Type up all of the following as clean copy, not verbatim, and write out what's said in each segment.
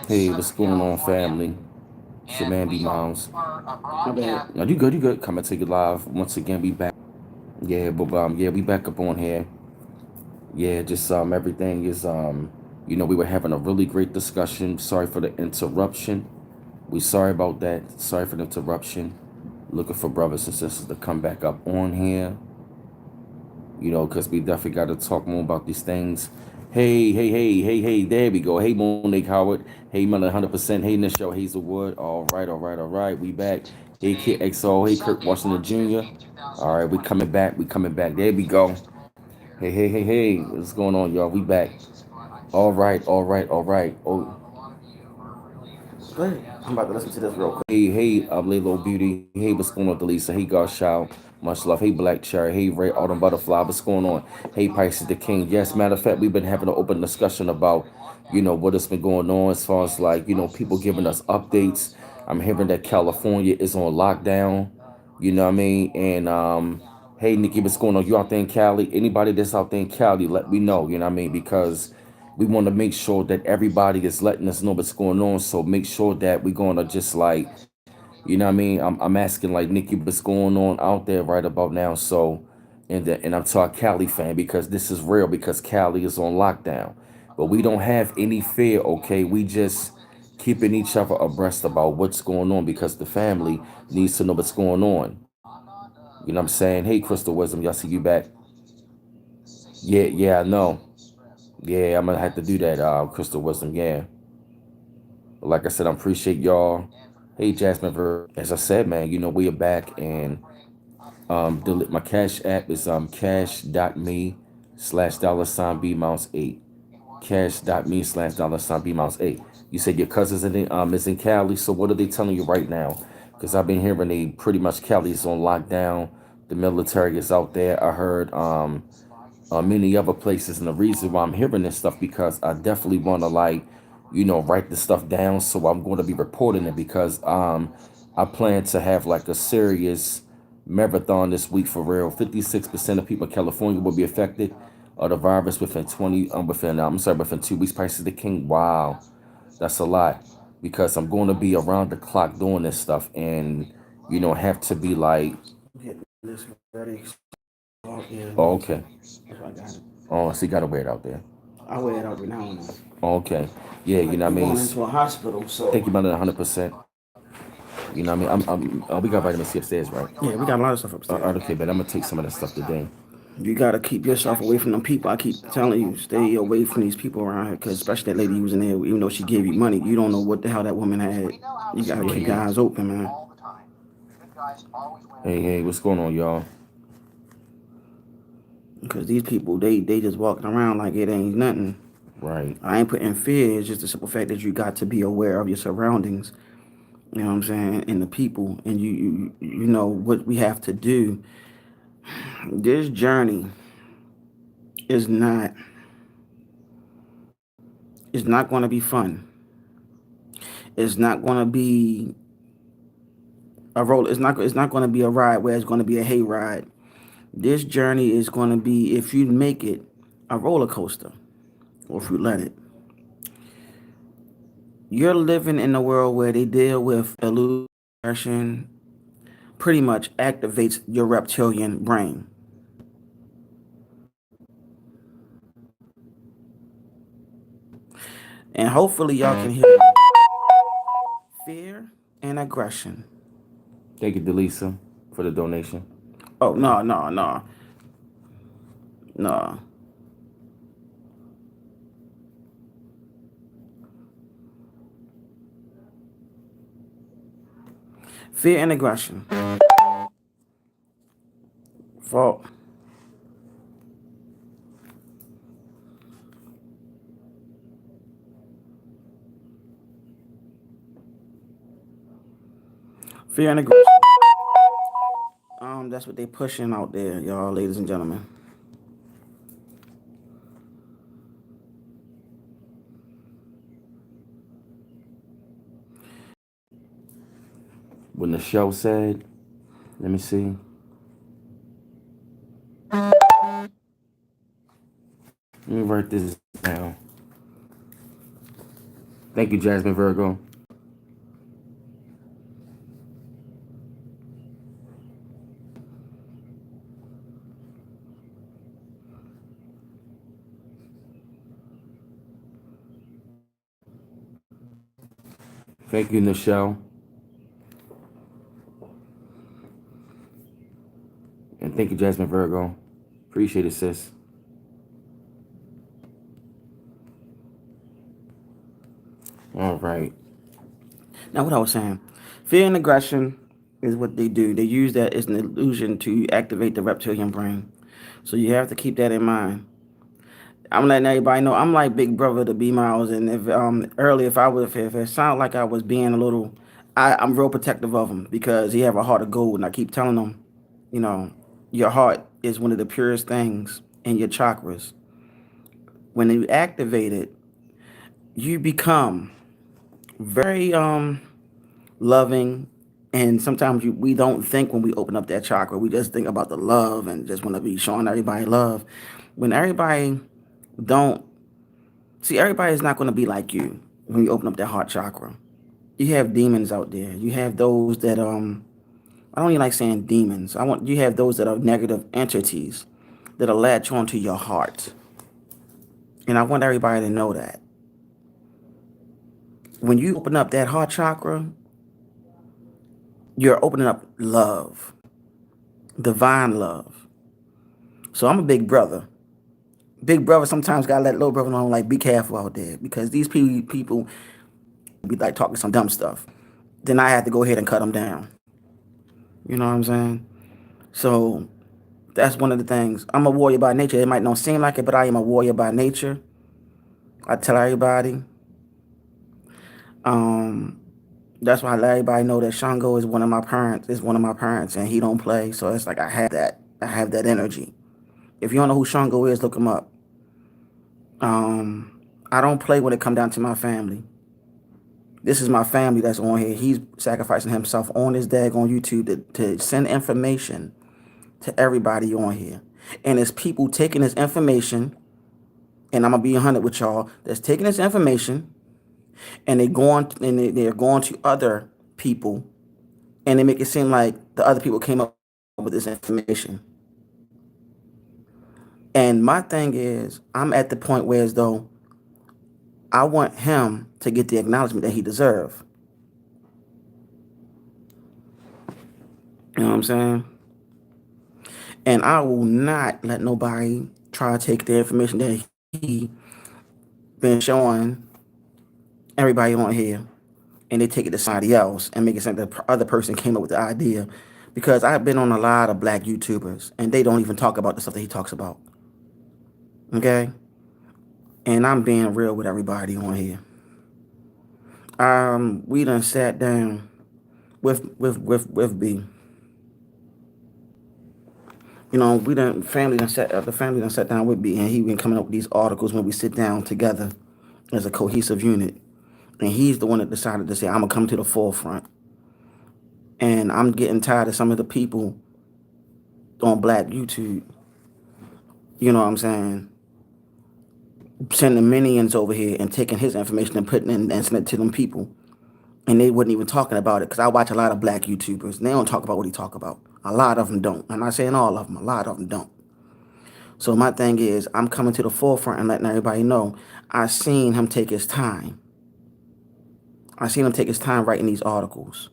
Hey, what's going on, family? It's your man B Mouse. My bad. Now you good? You good? Coming to you live once again. We back. Yeah, but yeah, we back up on here. Yeah, just everything is we were having a really great discussion. Sorry for the interruption. We sorry about that. Sorry for the interruption. Looking for brothers and sisters to come back up on here. Because we definitely got to talk more about these things. Hey, there we go. Hey, Monique Howard. Hey, Mother 100%. Hey, Nichelle Hazelwood. All right. We back. Hey, Kid XO. Hey, Kirk Washington Jr. All right, we coming back. We coming back. There we go. Hey. What's going on, y'all? We back. All right. Oh, Go ahead. I'm about to listen to this real quick. hey, Laylo Beauty. Hey, what's going on, Delisa? Hey, God Shout. Much love. Hey, Black Cherry. Hey, Ray Autumn Butterfly. What's going on? Hey, Pisces the King. Yes, matter of fact, we've been having an open discussion about, what has been going on as far as like, people giving us updates. I'm hearing that California is on lockdown. You know what I mean? And hey, Nikki, what's going on? You out there in Cali? Anybody that's out there in Cali, let me know. You know what I mean? Because we want to make sure that everybody is letting us know what's going on. So make sure that we're going to just like, what I mean? I'm asking like Nikki, what's going on out there right about now? So, and I'm to a Cali fan because this is real because Cali is on lockdown, but we don't have any fear. Okay, we just keeping each other abreast about what's going on because the family needs to know what's going on. You know what I'm saying? Hey, Crystal Wisdom, y'all see you back? Yeah, I know. Yeah, I'm gonna have to do that, Crystal Wisdom. Yeah, but like I said, I appreciate y'all. Hey, Jasmine Ver. As I said, man, we are back and my cash app is cash.me/$ B Mouse 8. Cash.me/$ B Mouse 8. You said your cousin's is in Cali, so what are they telling you right now? Because I've been hearing they pretty much Cali is on lockdown. The military is out there. I heard many other places, and the reason why I'm hearing this stuff because I definitely want to like, write the stuff down. So I'm going to be reporting it because I plan to have like a serious marathon this week for real. 56% of people in California will be affected of the virus within 2 weeks. Prices the King. Wow, that's a lot because I'm going to be around the clock doing this stuff and have to be like, Getting this ready. Oh, yeah, oh, one okay, second. That's why I got it. oh, so you got to wear it out there. I wear it every now and then. Oh, okay, yeah, you Like, know what I'm I mean. going into a hospital, so. Thank you, about 100%. You know what I mean. We got vitamin C upstairs, right? Yeah, we got a lot of stuff upstairs. Okay, but I'm gonna take some of that stuff today. You gotta keep yourself away from them people. I keep telling you, stay away from these people around here, because especially that lady you was in there, even though she gave you money, you don't know what the hell that woman had. You gotta Yeah, keep your yeah. eyes open, man. Hey, what's going on, y'all? Because these people, they just walking around like it ain't nothing. Right. I ain't putting fear. It's just the simple fact that you got to be aware of your surroundings. You know what I'm saying? And the people, and you know what we have to do. This journey is not is not going to be fun. It's not going to be a roll. It's not going to be a ride where it's going to be a hayride. This journey is going to be, if you make it, a roller coaster, or if you let it. You're living in a world where they deal with illusion, pretty much activates your reptilian brain. And hopefully y'all can hear fear and aggression. Thank you, Delisa, for the donation. Oh, no. Fear and aggression. Fault. Fear and aggression. That's what they pushing out there, y'all, ladies and gentlemen. When the show said, let me see. Let me write this down. Thank you, Jasmine Virgo. Thank you, Nichelle. And thank you, Jasmine Virgo. Appreciate it, sis. All right. Now, what I was saying, fear and aggression is what they do. They use that as an illusion to activate the reptilian brain. So you have to keep that in mind. I'm letting everybody know I'm like Big Brother to B Miles, and if earlier if I was if it sounded like I was being a little, I'm real protective of him because he have a heart of gold, and I keep telling him, you know, your heart is one of the purest things in your chakras. When you activate it, you become very loving, and sometimes we don't think when we open up that chakra. We just think about the love and just want to be showing everybody love. When everybody don't see, everybody is not going to be like you when you open up that heart chakra. You have demons out there. You have those that I don't even like saying demons. You have those that are negative entities that will latch onto your heart. And I want everybody to know that. When you open up that heart chakra, you're opening up love, divine love. So I'm a big brother. Big brother sometimes gotta let little brother know, like, be careful out there because these people be like talking some dumb stuff. Then I have to go ahead and cut them down. You know what I'm saying? So that's one of the things. I'm a warrior by nature. It might not seem like it, but I am a warrior by nature. I tell everybody. Um, that's why I let everybody know that Shango is one of my parents. Is one of my parents, and he don't play. So it's like I have that. I have that energy. If you don't know who Shango is, look him up. I don't play when it come down to my family. This is my family that's on here. He's sacrificing himself on his dag on YouTube to send information to everybody on here. And it's people taking this information, and I'm gonna be 100 with y'all, that's taking this information and they're going to other people and they make it seem like the other people came up with this information. And my thing is, I'm at the point where as though I want him to get the acknowledgement that he deserves. You know what I'm saying? And I will not let nobody try to take the information that he been showing everybody on here and they take it to somebody else and make it sound that the other person came up with the idea. Because I've been on a lot of black YouTubers and they don't even talk about the stuff that he talks about. Okay? And I'm being real with everybody on here. We done sat down with B. You know, the family done sat down with B, and he been coming up with these articles when we sit down together as a cohesive unit. And he's the one that decided to say, I'm gonna come to the forefront. And I'm getting tired of some of the people on black YouTube, you know what I'm saying, sending minions over here and taking his information and putting it and sending it to them people. And they wasn't even talking about it because I watch a lot of black YouTubers and they don't talk about what he talk about. A lot of them don't. I'm not saying all of them. A lot of them don't. So my thing is, I'm coming to the forefront and letting everybody know I seen him take his time. I seen him take his time writing these articles.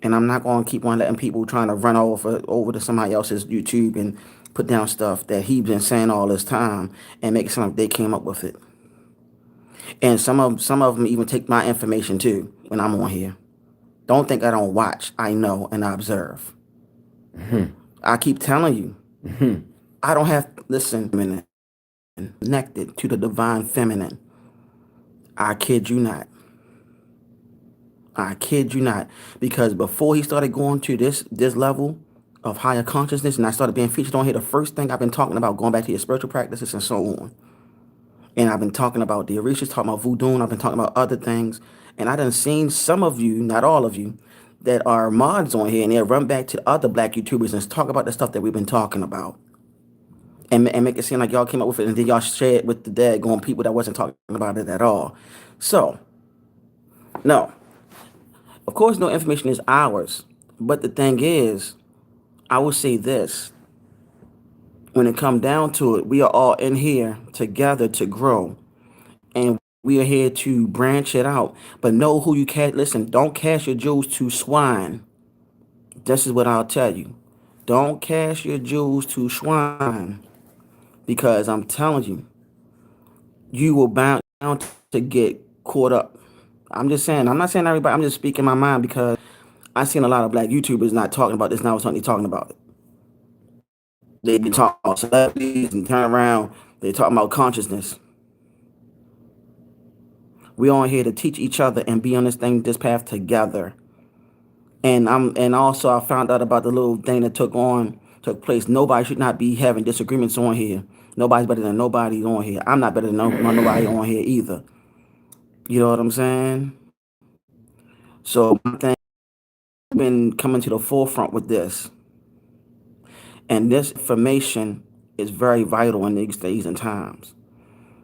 And I'm not going to keep on letting people trying to run over to somebody else's YouTube and put down stuff that he's been saying all this time and make it sound like they came up with it. And some of them even take my information too when I'm on here. Don't think I don't watch. I know and I observe. Mm-hmm. I keep telling you. Mm-hmm. I don't have, listen, connected to the divine feminine. I kid you not. I kid you not. Because before he started going to this level of higher consciousness and I started being featured on here, the first thing I've been talking about, going back to your spiritual practices and so on. And I've been talking about the Orishas, talking about voodoo, and I've been talking about other things. And I done seen some of you, not all of you, that are mods on here and they'll run back to other black YouTubers and talk about the stuff that we've been talking about. And make it seem like y'all came up with it and then y'all share it with the daggone people that wasn't talking about it at all. So, No, of course, no information is ours. But the thing is, I will say this: when it comes down to it, we are all in here together to grow, and we are here to branch it out. But know who you can. Listen, don't cast your jewels to swine. This is what I'll tell you. Don't cast your jewels to swine, because I'm telling you, you will bound to get caught up. I'm just saying. I'm not saying everybody. I'm just speaking my mind because I've seen a lot of black YouTubers not talking about this. Now suddenly talking about it. They be talking about celebrities and turn around. They talking about consciousness. We all here to teach each other and be on this path together. And also I found out about the little thing that took place. Nobody should not be having disagreements on here. Nobody's better than nobody on here. I'm not better than nobody on here either. You know what I'm saying? So my thing been coming to the forefront with this. And this information is very vital in these days and times.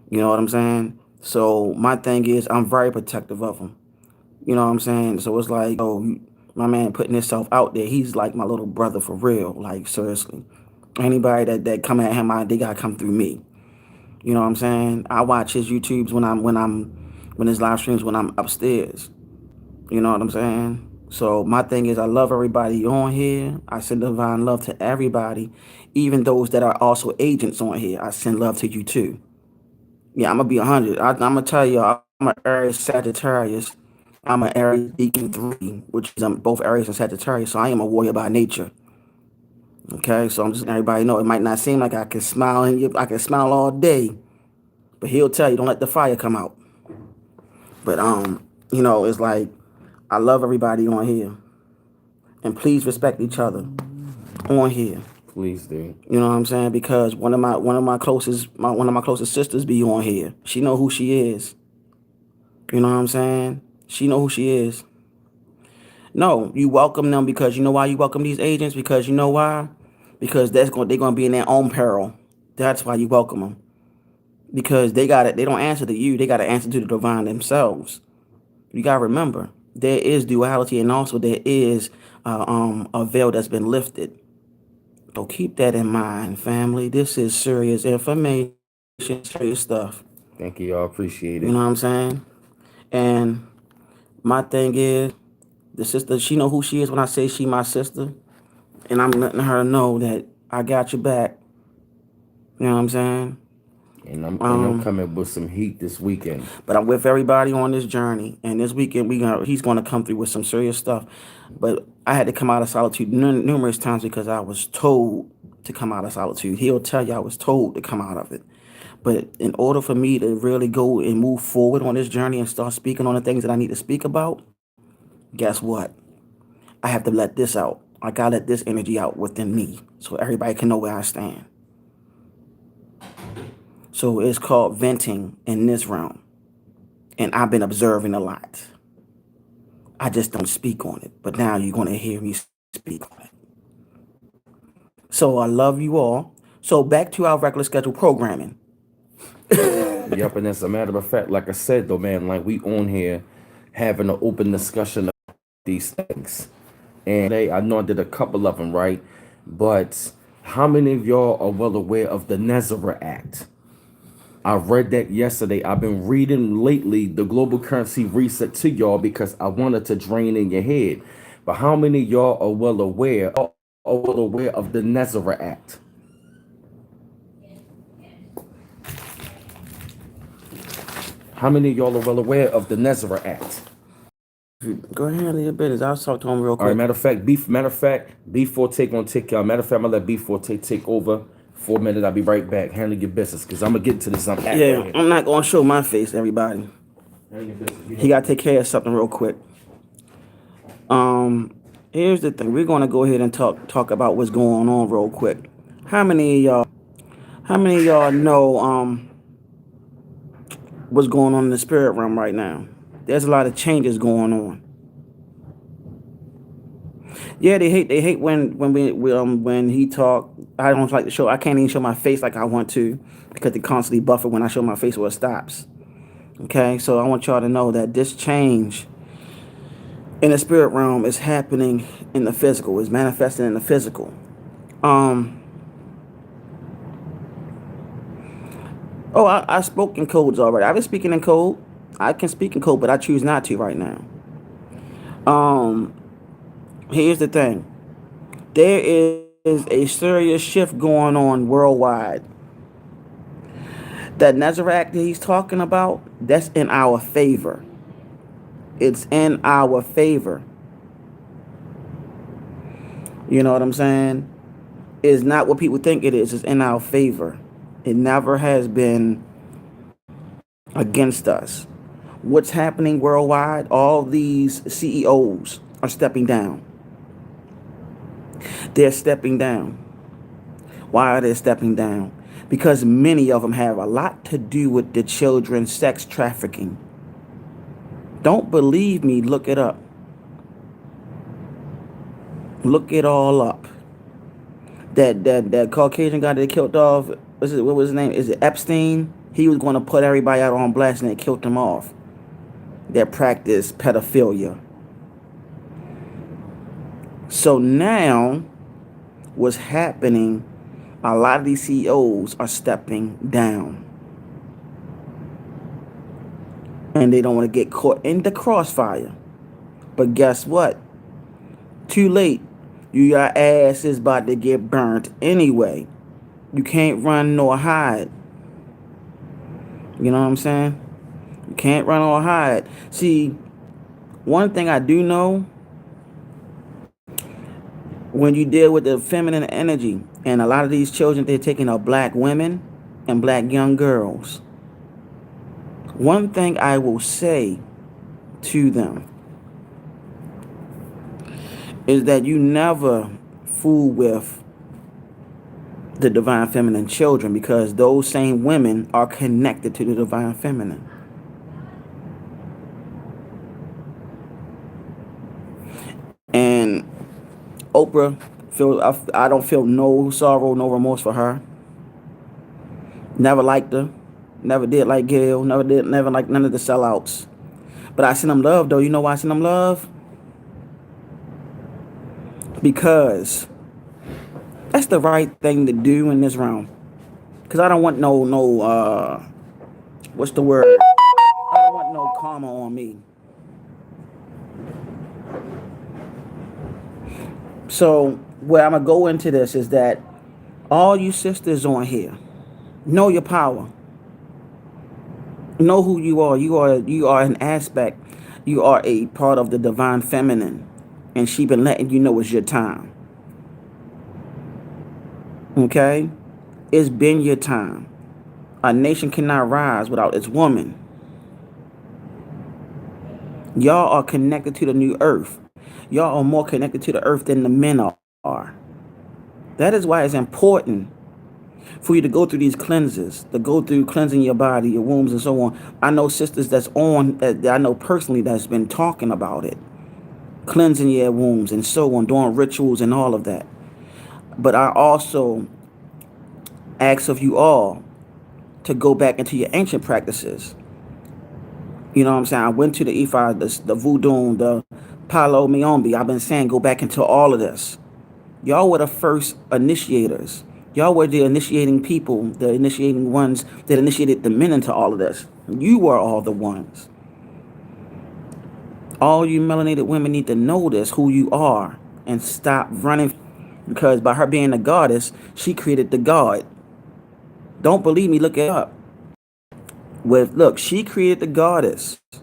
You know what I'm saying? So my thing is I'm very protective of them. You know what I'm saying? So it's like, oh, my man putting himself out there. He's like my little brother for real. Like seriously, anybody that come at him, they gotta come through me. You know what I'm saying? I watch his YouTubes when his live streams when I'm upstairs. You know what I'm saying? So my thing is I love everybody on here. I send divine love to everybody, even those that are also agents on here. I send love to you too. Yeah, I'm gonna be 100. I'm gonna tell you, I'm an Aries Sagittarius. I'm an Aries Deacon 3, which is both Aries and Sagittarius. So I am a warrior by nature. Okay, so I'm just letting everybody know. It might not seem like I can smile and I can smile all day, but he'll tell you don't let the fire come out. But it's like I love everybody on here, and please respect each other on here. Please do. You know what I'm saying? Because one of my closest sisters be on here. She know who she is. You know what I'm saying? She know who she is. No, you welcome them because you know why you welcome these agents? Because you know why? Because they're gonna be in their own peril. That's why you welcome them. Because they don't answer to you. They gotta answer to the divine themselves. You gotta remember there is duality, and also there is a veil that's been lifted. So keep that in mind, family. This is serious information, serious stuff. Thank you, y'all. Appreciate You it. know what I'm saying? And my thing is, the sister, she know who she is when I say she my sister. And I'm letting her know that I got your back. You know what I'm saying? And I'm coming with some heat this weekend. But I'm with everybody on this journey. And this weekend he's gonna come through with some serious stuff. But I had to come out of solitude numerous times because I was told to come out of solitude. He'll tell you I was told to come out of it. But in order for me to really go and move forward on this journey and start speaking on the things that I need to speak about, guess what? I have to let this out. I gotta let this energy out within me so everybody can know where I stand. So it's called venting in this realm. And I've been observing a lot. I just don't speak on it. But now you're gonna hear me speak on it. So I love you all. So back to our regular scheduled programming. Yep, and as a matter of fact, like I said though, man, like we on here having an open discussion of these things. And I know I did a couple of them, right? But how many of y'all are well aware of the Nezareth Act? I read that yesterday. I've been reading lately the global currency reset to y'all because I wanted to drain in your head. But how many of y'all are well aware of the Nezareth Act? How many of y'all are well aware of the Nezareth Act? Go ahead and leave your business. I'll talk to him real All right, quick. matter of fact, B4 gonna take y'all. Matter of fact, I'm gonna let B4 take over for a minute. I'll be right back. Handle your business, because I'm gonna get into this. Yeah, I'm not gonna show my face, everybody. He gotta take care of something real quick. Here's the thing. We're gonna go ahead and talk about what's going on real quick. How many of y'all know what's going on in the spirit realm right now? There's a lot of changes going on. Yeah, they hate when he talk. I don't like to show. I can't even show my face like I want to because they constantly buffer when I show my face or it stops. Okay, so I want y'all to know that this change in the spirit realm is happening in the physical, is manifesting in the physical. Um, I spoke in codes already. I've been speaking in code. I can speak in code, but I choose not to right now. Um, Here's the thing. There is a serious shift going on worldwide. That Nezarec that he's talking about, that's in our favor. It's in our favor. You know what I'm saying? It's not what people think it is. It's in our favor. It never has been against us. What's happening worldwide? All these CEOs are stepping down. They're stepping down. Why are they stepping down? Because many of them have a lot to do with the children's sex trafficking. Don't believe me, look it up. Look it all up. That Caucasian guy that they killed off, what was his name? Is it Epstein? He was going to put everybody out on blast and they killed him off. That practiced pedophilia. So now, what's happening, a lot of these CEOs are stepping down. And they don't want to get caught in the crossfire. But guess what? Too late. Your ass is about to get burnt anyway. You can't run nor hide. You know what I'm saying? You can't run or hide. See, one thing I do know, when you deal with the feminine energy, and a lot of these children they're taking are black women and black young girls. One thing I will say to them is that you never fool with the divine feminine children, because those same women are connected to the divine feminine. And Oprah, I don't feel no sorrow, no remorse for her. Never liked her. Never did like Gail. Never liked none of the sellouts. But I send them love, though. You know why I send them love? Because that's the right thing to do in this realm. Because I don't want what's the word? I don't want no karma on me. So where I'm going to go into this is that all you sisters on here, know your power. Know who you are. You are an aspect. You are a part of the divine feminine. And she been letting you know it's your time. Okay? It's been your time. A nation cannot rise without its woman. Y'all are connected to the new earth. Y'all are more connected to the earth than the men are. That is why it's important for you to go through these cleanses, to go through cleansing your body, your wombs, and so on. I know sisters that I know personally that's been talking about it. Cleansing your wombs and so on, doing rituals and all of that. But I also ask of you all to go back into your ancient practices. You know what I'm saying? I went to the Ifa, the voodoo, the Palo Miombi. I've been saying go back into all of this. Y'all were the first initiators. Y'all were the initiating people, the initiating ones that initiated the men into all of this. You were all the ones. All you melanated women need to know this, who you are, and stop running. Because by her being a goddess, she created the god. Don't believe me, look it up. Look, she created the goddess. I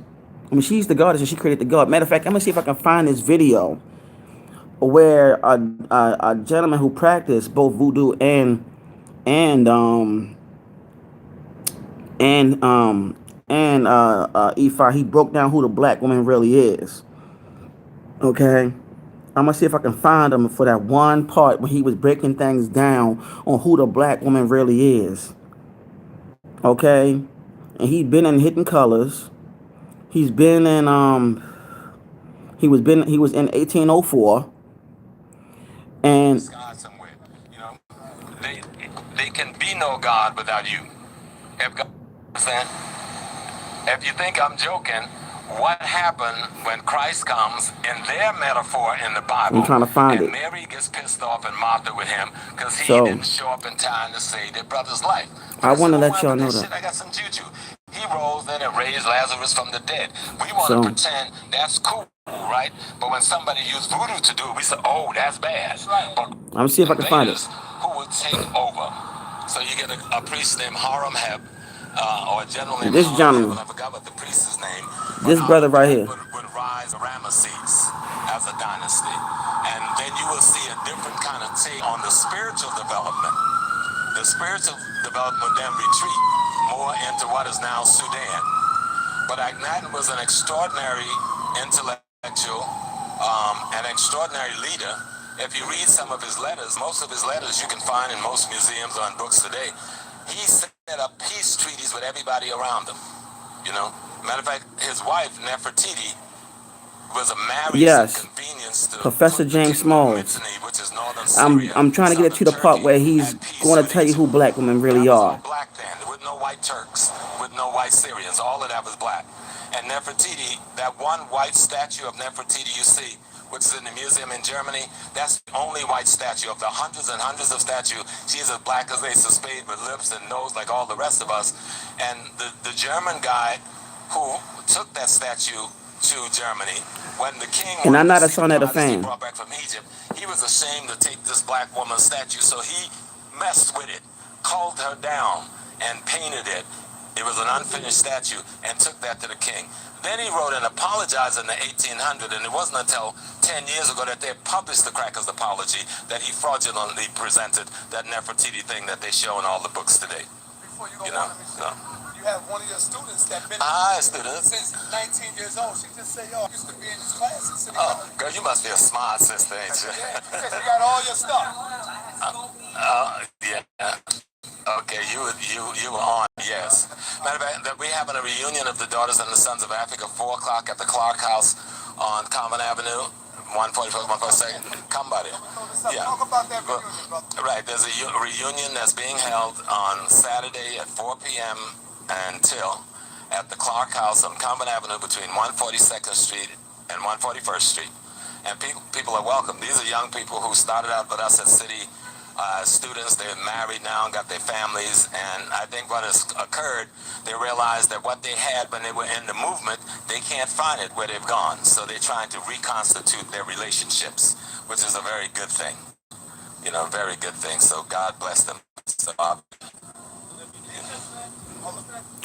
mean, she's the goddess and she created the god. Matter of fact, I'm going to see if I can find this video where a gentleman who practiced both voodoo and Ifa, he broke down who the black woman really is. Okay, I'm gonna see if I can find him for that one part when he was breaking things down on who the black woman really is. Okay, and he's been in Hidden Colors. He's been in he was in 1804. And God somewhere, you know, they can be no God without you. If God, if you think I'm joking, what happened when Christ comes in their metaphor in the I'm Bible, trying to find and it. Mary gets pissed off and Martha with him because he So didn't show up in time to save their brother's life. But I I said, want to well, let y'all with know that that. shit, I got some juju. He rose then and raised Lazarus from the dead. We want to So pretend that's cool, right? But when somebody used voodoo to do it, we say, oh, that's bad. But I'm gonna see if I can find it. invaders who would take over. So you get a priest named Haram Heb, or a general named This Haram Heb, gentleman, and I forgot what the priest's name, but this out brother of right that here. would rise Ramesses as a dynasty. And then you will see a different kind of take on the spiritual development. The spiritual development would then retreat more into what is now Sudan. But Akhenaten was an extraordinary intellectual, an extraordinary leader. If you read some of his letters, most of his letters you can find in most museums or in books today, he set up peace treaties with everybody around him. You know, matter of fact, his wife Nefertiti was a marriage Yes, inconvenience to Professor put the James kingdom of Smalls. Mitanni, which is northern I'm Syria, I'm trying to get it southern to the part Turkey, where he's at peace going to with tell you who Egypt. black women really That was all are. black then, with no white Turks, with no white Syrians. All of that was black. And Nefertiti, that one white statue of Nefertiti you see, which is in the museum in Germany, that's the only white statue. Of the hundreds and hundreds of statues, she's as black as Ace of Spades with lips and nose like all the rest of us. And the German guy who took that statue to Germany, when the king And I'm wanted to not a see the son of the goddess he fan. brought back from Egypt, he was ashamed to take this black woman's statue, so he messed with it, culled her down, and painted it. It was an unfinished statue, and took that to the king. Then he wrote and apologized in the 1800s, and it wasn't until 10 years ago that they published the Crackers Apology that he fraudulently presented that Nefertiti thing that they show in all the books today. Before you go on, you have one of your students that been since 19 years old. She just say, "Yo, I used to be in this class in City College." Oh, girl, you must be a smart sister, ain't you? Yeah, because you got all your stuff. Yeah. Okay, you were on, yes. Matter of fact, that we having a reunion of the Daughters and the Sons of Africa, 4 o'clock at the Clark House on Common Avenue, 141st, 142nd. Come by there. Yeah. Talk about that reunion, brother. Right, there's a reunion that's being held on Saturday at 4 p.m. until at the Clark House on Common Avenue between 142nd Street and 141st Street. And people are welcome. These are young people who started out with us at City students. They're married now and got their families, and I think what has occurred, they realized that what they had when they were in the movement, they can't find it where they've gone. So they're trying to reconstitute their relationships, which is a very good thing. You know, very good thing. So God bless them. So,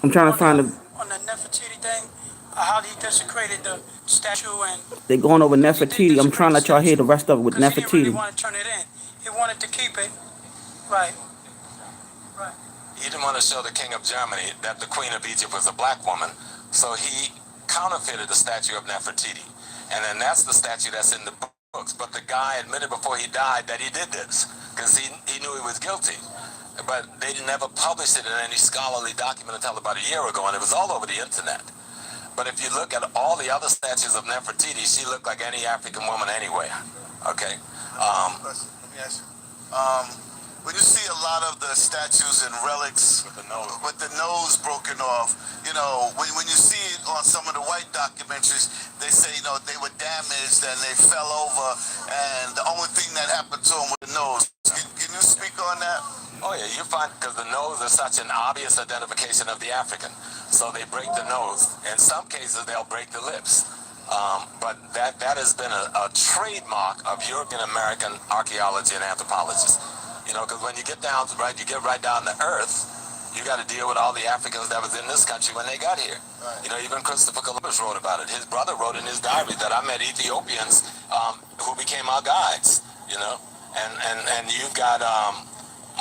I'm trying to find the. On the Nefertiti thing, how he desecrated the statue, and They're going over he did Nefertiti. I'm trying desecrate to the let y'all hear the statue rest of it with because he didn't really Nefertiti. want to turn it in. He wanted to keep it. Right. Right. he didn't want to show the king of Germany that the queen of Egypt was a black woman, so he counterfeited the statue of Nefertiti. And then that's the statue that's in the books. But the guy admitted before he died that he did this because he knew he was guilty. But they never published it in any scholarly document until about a year ago, and it was all over the internet. But if you look at all the other statues of Nefertiti, she looked like any African woman anywhere. Okay. Let me ask you. When you see a lot of the statues and relics with the nose broken off, you know, when you see it on some of the white documentaries, they say, you know, they were damaged and they fell over, and the only thing that happened to them was the nose. Can you speak on that? Oh yeah, you find because the nose is such an obvious identification of the African, so they break the nose. In some cases, they'll break the lips. But that has been a trademark of European American archaeology and anthropologists. You know, because when you get down to you get right down to earth, you got to deal with all the Africans that was in this country when they got here. Right. You know, even Christopher Columbus wrote about it. His brother wrote in his diary that I met Ethiopians who became our guides. You know, and you've got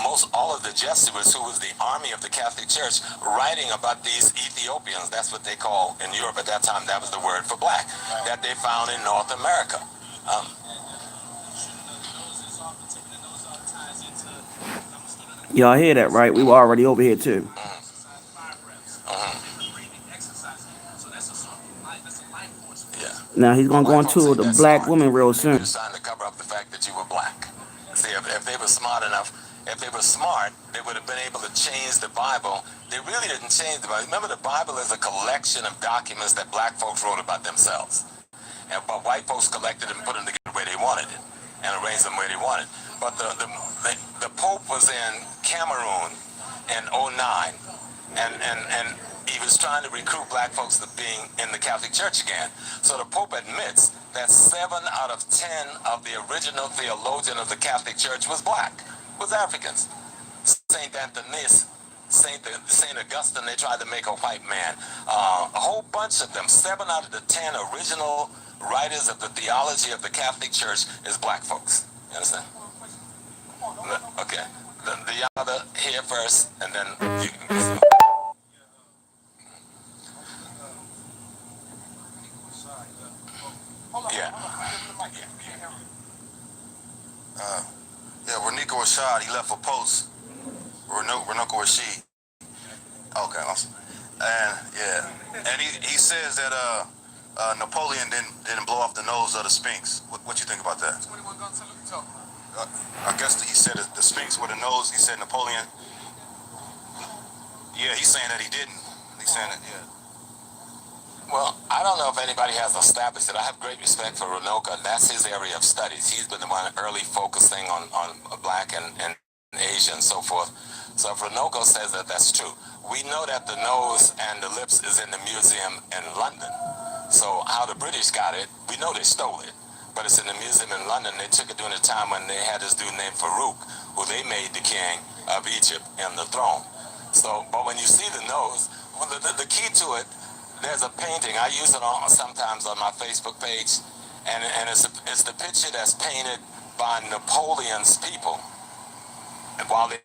most all of the Jesuits, who was the army of the Catholic Church, writing about these Ethiopians. That's what they call in Europe at that time. That was the word for black that they found in North America. Y'all hear that, right? We were already over here too. Yeah. Now he's gonna go into the black woman real soon. Just trying to cover up the fact that you were black. See, if they were smart enough, If they were smart, they would have been able to change the Bible. They really didn't change the Bible. Remember, the Bible is a collection of documents that black folks wrote about themselves. But white folks collected and put them together where they wanted it and arranged them where they wanted. But the Pope was in Cameroon in '09, and he was trying to recruit black folks to being in the Catholic Church again. So the Pope admits that 7 out of 10 of the original theologian of the Catholic Church was black, was Africans. St. Anthony's, St. Augustine, they tried to make a white man. A whole bunch of them, 7 out of the 10 original writers of the theology of the Catholic Church is black folks. You understand? Okay. The other here first, and then you can. Yeah, Reniko Rashad, he left a post. Renoko Rashid. Okay, awesome. And yeah, and he says that Napoleon didn't blow off the nose of the Sphinx. What you think about that? I guess he said the Sphinx with a nose. He said Napoleon. Yeah, he's saying that he didn't. He's saying that, yeah. Well, I don't know if anybody has established it. I have great respect for Runoka. That's his area of studies. He's been the one early focusing on black and Asian and so forth. So if Runoka says that, that's true. We know that the nose and the lips is in the museum in London. So how the British got it, we know they stole it. But it's in the museum in London. They took it during the time when they had this dude named Farouk, who they made the king of Egypt and the throne. So, but when you see the nose, well, the key to it, there's a painting. I use it sometimes on my Facebook page, and it's the picture that's painted by Napoleon's people. And while they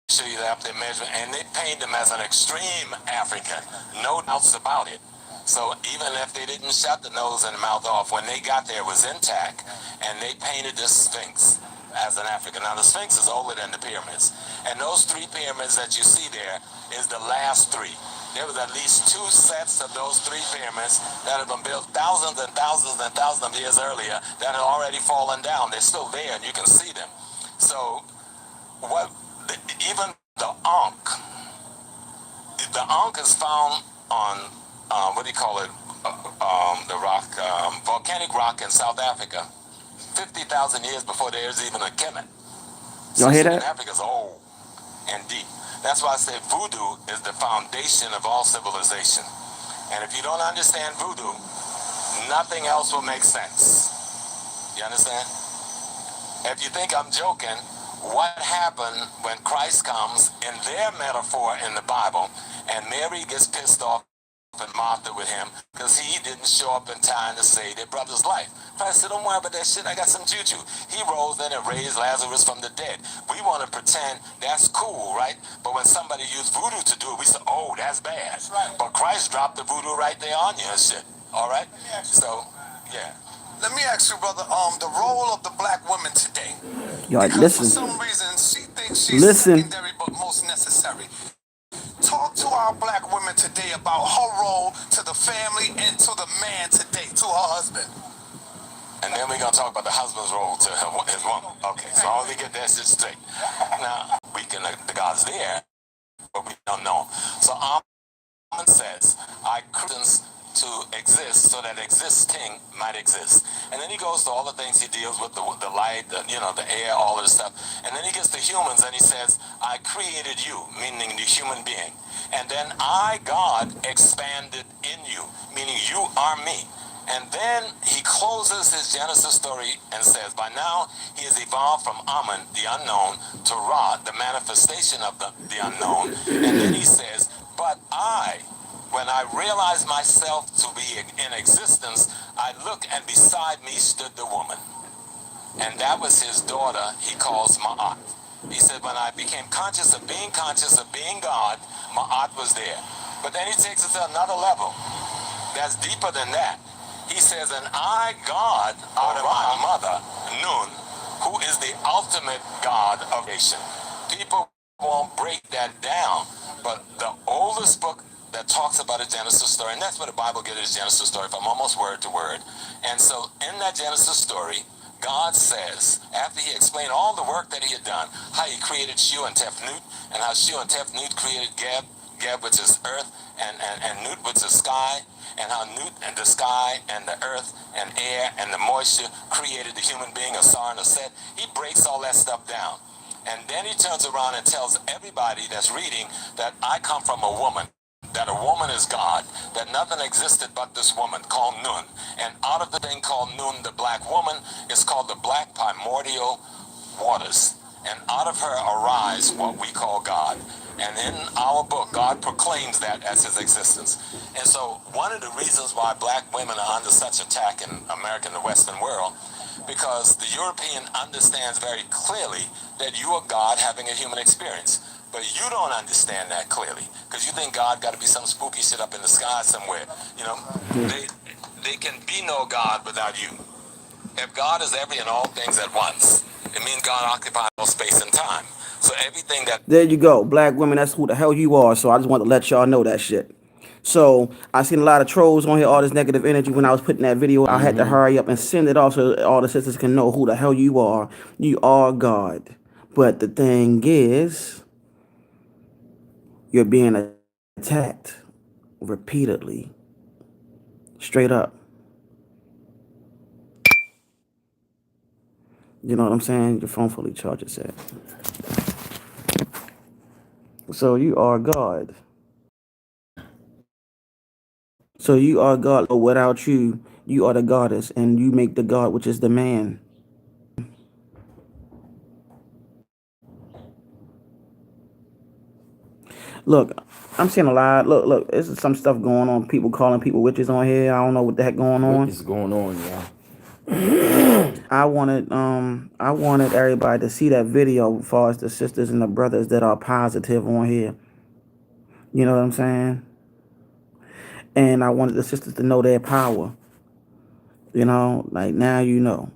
show you that their measurement, and they paint them as an extreme African, no doubts about it. So even if they didn't shut the nose and the mouth off, when they got there it was intact, and they painted this Sphinx as an African. Now the Sphinx is older than the pyramids, and those 3 pyramids that you see there is the last 3. There was at least 2 sets of those 3 pyramids that have been built thousands and thousands and thousands of years earlier that had already fallen down. They're still there, and you can see them. So, even the Ankh is found on the rock, volcanic rock in South Africa, 50,000 years before there's even a Kemet. Y'all hear that? Africa's old and deep. That's why I say voodoo is the foundation of all civilization. And if you don't understand voodoo, nothing else will make sense. You understand? If you think I'm joking, what happened when Christ comes in their metaphor in the Bible, and Mary gets pissed off and Martha with him because he didn't show up in time to save their brother's life. Christ said, don't worry about that shit, I got some juju. He rose then and raised Lazarus from the dead. We want to pretend that's cool, right? But when somebody used voodoo to do it, we say, oh, that's bad. Right. But Christ dropped the voodoo right there on you and shit. All right? So, yeah. Let me ask you, brother, the role of the black woman today. Y'all listen. For some reason, she thinks she's Listen. secondary but most necessary. Talk to our black women today about her role to the family and to the man today, to her husband. And then we're going to talk about the husband's role to his woman. Okay, so all we get that shit straight. Now, the God's there, but we don't know. So Armand says, I Christians to exist so that existing might exist. And then he goes to all the things he deals with, the light, the air, all of this stuff. And then he gets to humans and he says, I created you, meaning the human being. And then I, God, expanded in you, meaning you are me. And then he closes his Genesis story and says, by now he has evolved from Amen, the unknown, to Ra, the manifestation of the unknown. And then he says, but when I realized myself to be in existence, I looked and beside me stood the woman. And that was his daughter he calls Ma'at. He said, when I became conscious of being God, Ma'at was there. But then he takes it to another level that's deeper than that. He says, and I, God, out of my mother, Nun, who is the ultimate God of creation. People won't break that down, but the oldest book that talks about a Genesis story, and that's where the Bible gets its Genesis story from, almost word to word. And so in that Genesis story, God says, after he explained all the work that he had done, how he created Shu and Tefnut, and how Shu and Tefnut created Geb, which is earth, and Nut, which is sky, and how Nut and the sky and the earth and air and the moisture created the human being, a Sar and a Set. He breaks all that stuff down. And then he turns around and tells everybody that's reading that I come from a woman, that a woman is God, that nothing existed but this woman called Nun. And out of the thing called Nun, the black woman, is called the black primordial waters. And out of her arise what we call God. And in our book, God proclaims that as his existence. And so one of the reasons why black women are under such attack in America and the Western world, because the European understands very clearly that you are God having a human experience. But you don't understand that clearly, because you think God got to be some spooky shit up in the sky somewhere. You know, they can be no God without you. If God is every and all things at once, it means God occupies all space and time. So everything that... There you go. Black women, that's who the hell you are. So I just want to let y'all know that shit. So I seen a lot of trolls on here, all this negative energy when I was putting that video. I had to hurry up and send it off so all the sisters can know who the hell you are. You are God. But the thing is, you're being attacked repeatedly. Straight up. You know what I'm saying? Your phone fully charged, it said. So you are God. So you are God. Without you, you are the goddess, and you make the God, which is the man. Look, I'm seeing a lot. Look, there's some stuff going on. People calling people witches on here. I don't know what the heck going on. What is going on, y'all? I wanted everybody to see that video as far as the sisters and the brothers that are positive on here. You know what I'm saying? And I wanted the sisters to know their power. You know, like now you know.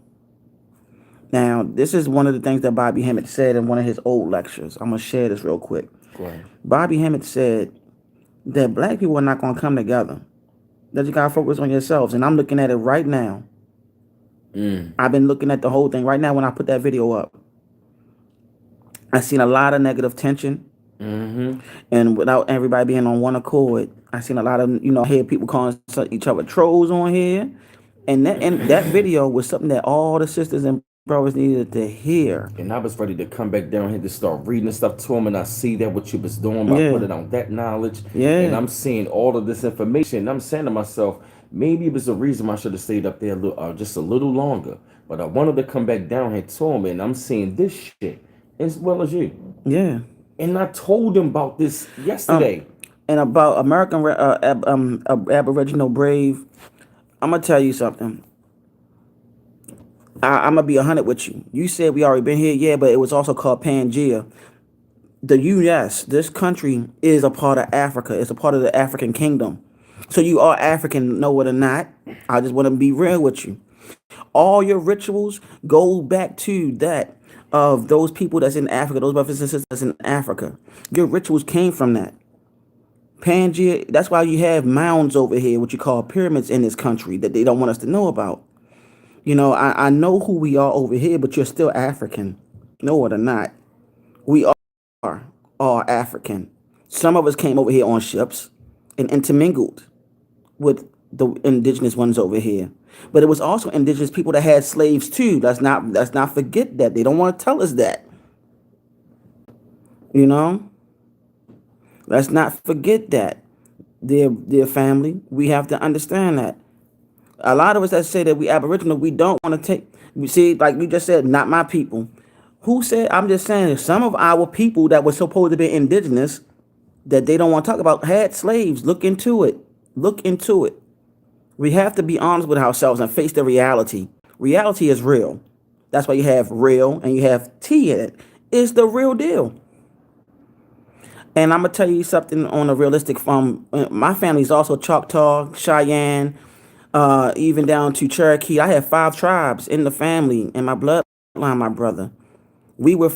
Now, this is one of the things that Bobby Hemmett said in one of his old lectures. I'm going to share this real quick. Go ahead. Bobby Hemmett said that black people are not going to come together. That you got to focus on yourselves. And I'm looking at it right now. I've been looking at the whole thing right now when I put that video up. I seen a lot of negative tension. And without everybody being on one accord, I seen a lot of, hear people calling each other trolls on here. And that video was something that all the sisters and brothers needed to hear. And I was ready to come back down here to start reading stuff to him, and I see that what you was doing by putting on that knowledge. And I'm seeing all of this information, and I'm saying to myself, maybe it was a reason I should have stayed up there just a little longer. But I wanted to come back down here to him, and I'm seeing this shit as well as you. Yeah. And I told him about this yesterday. And about American Aboriginal Brave, I'm going to tell you something. I'm going to be 100 with you. You said we already been here, yeah, but it was also called Pangea. The U.S., this country, is a part of Africa. It's a part of the African kingdom. So you are African, know it or not. I just want to be real with you. All your rituals go back to that of those people that's in Africa, those brothers and sisters in Africa. Your rituals came from that. Pangea, that's why you have mounds over here, what you call pyramids in this country that they don't want us to know about. I know who we are over here, but you're still African. Know it or not. We are all African. Some of us came over here on ships and intermingled with the indigenous ones over here. But it was also indigenous people that had slaves too. Let's not forget that. They don't want to tell us that. Let's not forget that. Dear family, we have to understand that. A lot of us that say that we Aboriginal, we don't want to take, we see, like we just said, not my people. Who said, I'm just saying, some of our people that were supposed to be indigenous, that they don't want to talk about, had slaves. Look into it. Look into it. We have to be honest with ourselves and face the reality. Reality is real. That's why you have real and you have T in it. It's the real deal. And I'm going to tell you something on a realistic my family is also Choctaw, Cheyenne, even down to Cherokee. I have 5 tribes in the family, in my bloodline, my brother. We were,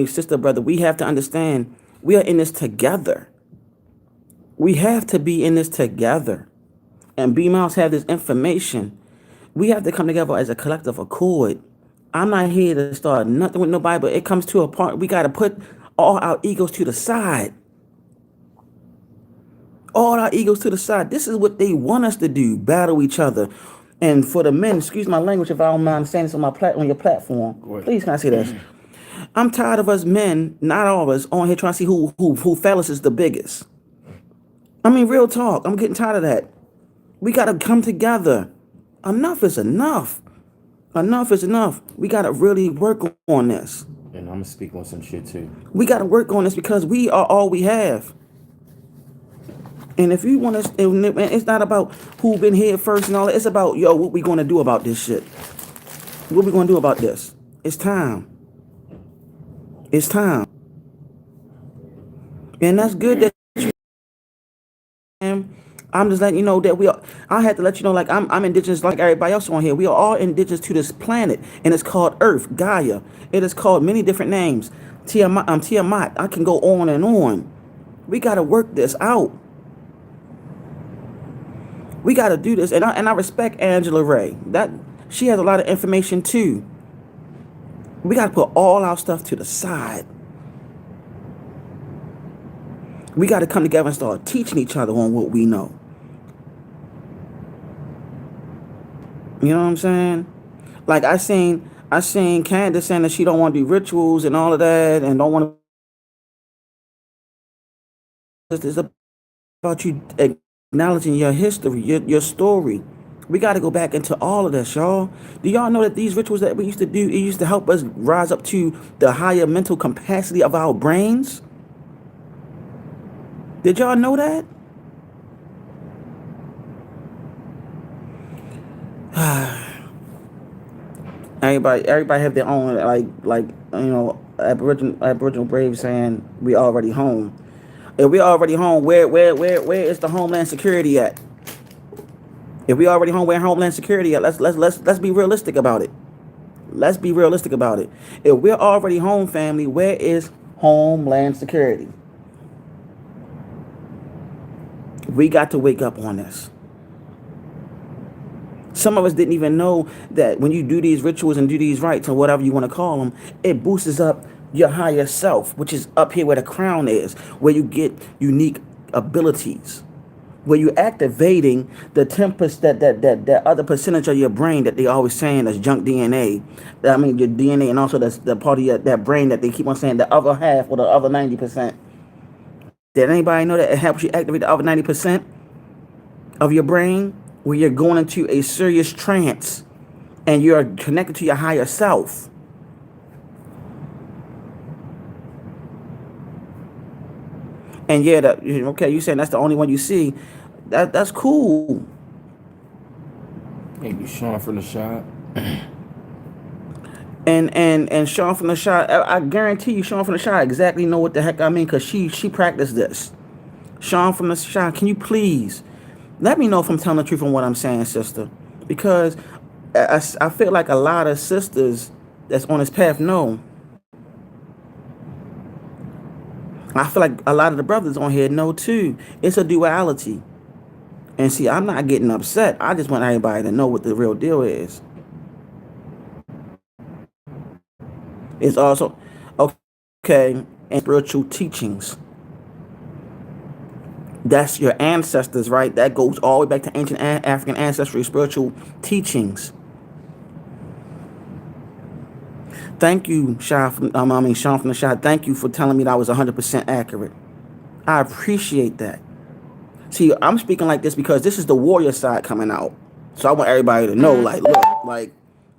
sister, brother, we have to understand we are in this together. We have to be in this together. And B-Mouse have this information. We have to come together as a collective accord I'm not here to start nothing with nobody, but it comes to a point we got to put all our egos to the side. All our egos to the side. This is what they want us to do: battle each other. And for the men, excuse my language if I don't mind saying this on on your platform. Please, can I say this? I'm tired of us men, not all of us, on here trying to see who fellas is the biggest. I mean, real talk. I'm getting tired of that. We got to come together. Enough is enough. Enough is enough. We got to really work on this. And I'm gonna speak on some shit too. We got to work on this because we are all we have. And if you want to, it's not about who been here first and all that. It's about, yo, what we going to do about this shit. What we going to do about this? It's time. It's time. And that's good that I'm just letting you know that I had to let you know, like, I'm indigenous like everybody else on here. We are all indigenous to this planet, and it's called Earth, Gaia. It is called many different names. Tiamat. I can go on and on. We got to work this out. We got to do this. And I respect Angela Ray. That she has a lot of information too. We got to put all our stuff to the side. We got to come together and start teaching each other on what we know. You know what I'm saying? Like I seen Candace saying that she don't want to do rituals and all of that, and don't want to. It's about you acknowledging your history, your story. We got to go back into all of this, y'all. Do y'all know that these rituals that we used to do, it used to help us rise up to the higher mental capacity of our brains? Did y'all know that? Everybody have their own like Aboriginal Braves saying we already home. If we already home, where is the Homeland Security at? If we already home, where Homeland Security at? Let's be realistic about it. Let's be realistic about it. If we're already home, family, where is Homeland Security? We got to wake up on this. Some of us didn't even know that when you do these rituals and do these rites or whatever you want to call them, it boosts up your higher self, which is up here where the crown is, where you get unique abilities, where you're activating the 10% that other percentage of your brain that they always saying is junk DNA. I mean your DNA, and also the part of that brain that they keep on saying the other half or the other 90%. Did anybody know that it helps you activate the other 90% of your brain, where you're going into a serious trance and you're connected to your higher self? And yeah, okay, you saying that's the only one you see. That's cool. Maybe Sean from the shot. And Sean from the shot, I guarantee you, Sean from the shot exactly know what the heck I mean, because she practiced this. Sean from the shot, can you please let me know if I'm telling the truth on what I'm saying, sister? Because I feel like a lot of sisters that's on this path know. I feel like a lot of the brothers on here know too. It's a duality. And see, I'm not getting upset. I just want everybody to know what the real deal is. It's also, okay, and spiritual teachings. That's your ancestors, right? That goes all the way back to ancient African ancestry, spiritual teachings. Thank you, Sean from the shot. Thank you for telling me that I was 100% accurate. I appreciate that. See, I'm speaking like this because this is the warrior side coming out. So I want everybody to know, like, look, like,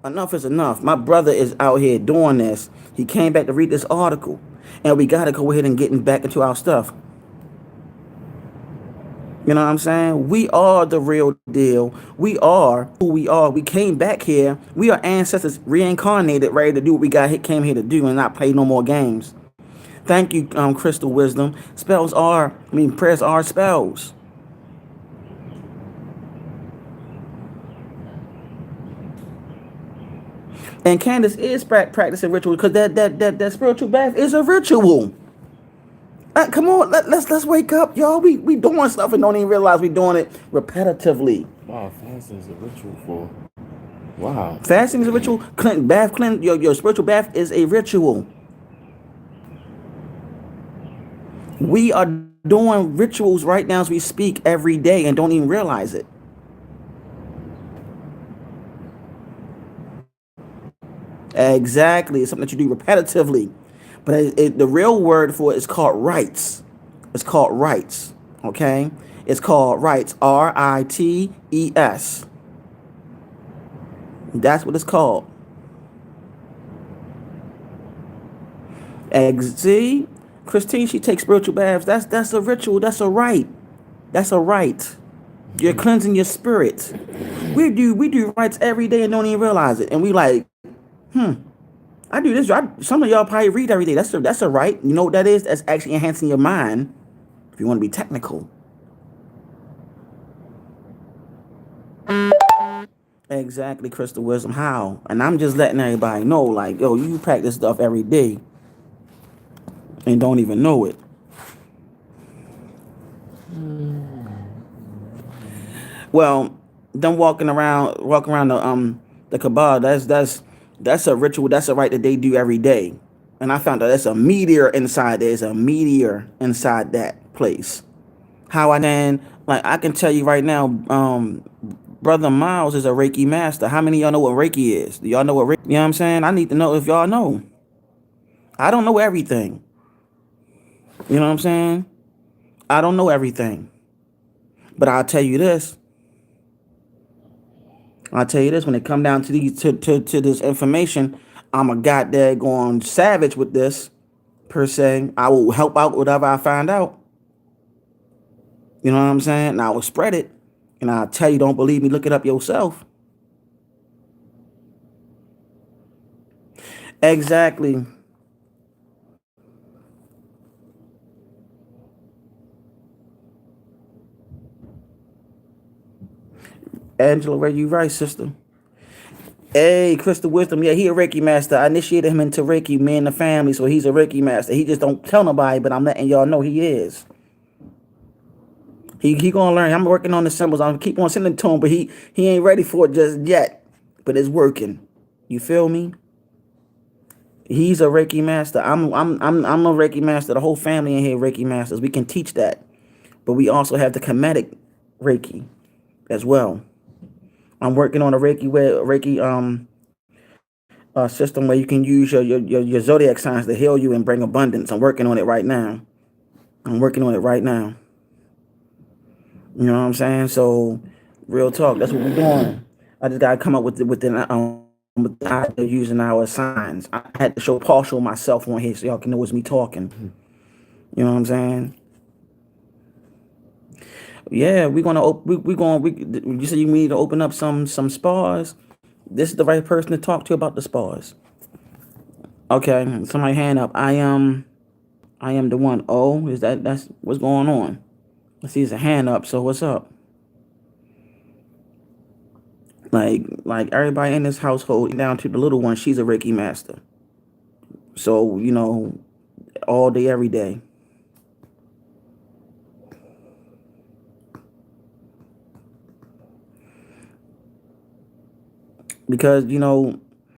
enough is enough. My brother is out here doing this. He came back to read this article. And we got to go ahead and get back into our stuff. You know what I'm saying? We are the real deal. We are who we are. We came back here. We are ancestors reincarnated, ready to do what we came here to do and not play no more games. Thank you, Crystal Wisdom. Prayers are spells. And Candace is practicing ritual because that spiritual bath is a ritual. Come on, let's wake up, y'all. We doing stuff and don't even realize we doing it repetitively. Wow, fasting is a ritual for. Wow. Fasting is a ritual. Your spiritual bath is a ritual. We are doing rituals right now as we speak every day and don't even realize it. Exactly. It's something that you do repetitively. But the real word for it is called rites. It's called rites. Okay? It's called rites. RITES. That's what it's called. See? Christine, she takes spiritual baths. That's a ritual. That's a rite. That's a rite. You're cleansing your spirit. We do rites every day and don't even realize it. And we like, I do this. Some of y'all probably read every day. That's a right. You know what that is? That's actually enhancing your mind. If you want to be technical. Exactly, Crystal Wisdom. How? And I'm just letting everybody know, like, yo, you practice stuff every day and don't even know it. Well, them walking around the Kabbalah. That's a ritual. That's a rite that they do every day. And I found out there's a meteor inside. There's a meteor inside that place. How I then, like, I can tell you right now, Brother Miles is a Reiki master. How many of y'all know what Reiki is? Do y'all know what Reiki? You know what I'm saying? I need to know if y'all know. I don't know everything. You know what I'm saying? I don't know everything. But I'll tell you this. When it come down to these to this information, I'm a goddamn going savage with this, per se. I will help out whatever I find out. You know what I'm saying? And I will spread it. And I'll tell you, don't believe me, look it up yourself. Exactly. Angela, where you right, sister? Hey, Crystal Wisdom. Yeah, he a Reiki master. I initiated him into Reiki, me and the family, so he's a Reiki master. He just don't tell nobody, but I'm letting y'all know he is. He gonna learn. I'm working on the symbols. I'm keep on sending it to him, but he ain't ready for it just yet. But it's working. You feel me? He's a Reiki master. I'm a Reiki master. The whole family in here Reiki masters. We can teach that, but we also have the Kemetic Reiki as well. I'm working on a Reiki system where you can use your zodiac signs to heal you and bring abundance. I'm working on it right now. You know what I'm saying? So, real talk. That's what we're doing. I just gotta come up with the idea of using our signs. I had to show partial myself on here so y'all can know it's me talking. You know what I'm saying? Yeah, we're gonna you said you need to open up some spas. This is the right person to talk to about the spas. Okay, somebody hand up. I am the one. Oh, that's what's going on? I see it's a hand up. So what's up? Like everybody in this household, down to the little one, she's a Reiki master. So all day, every day. Because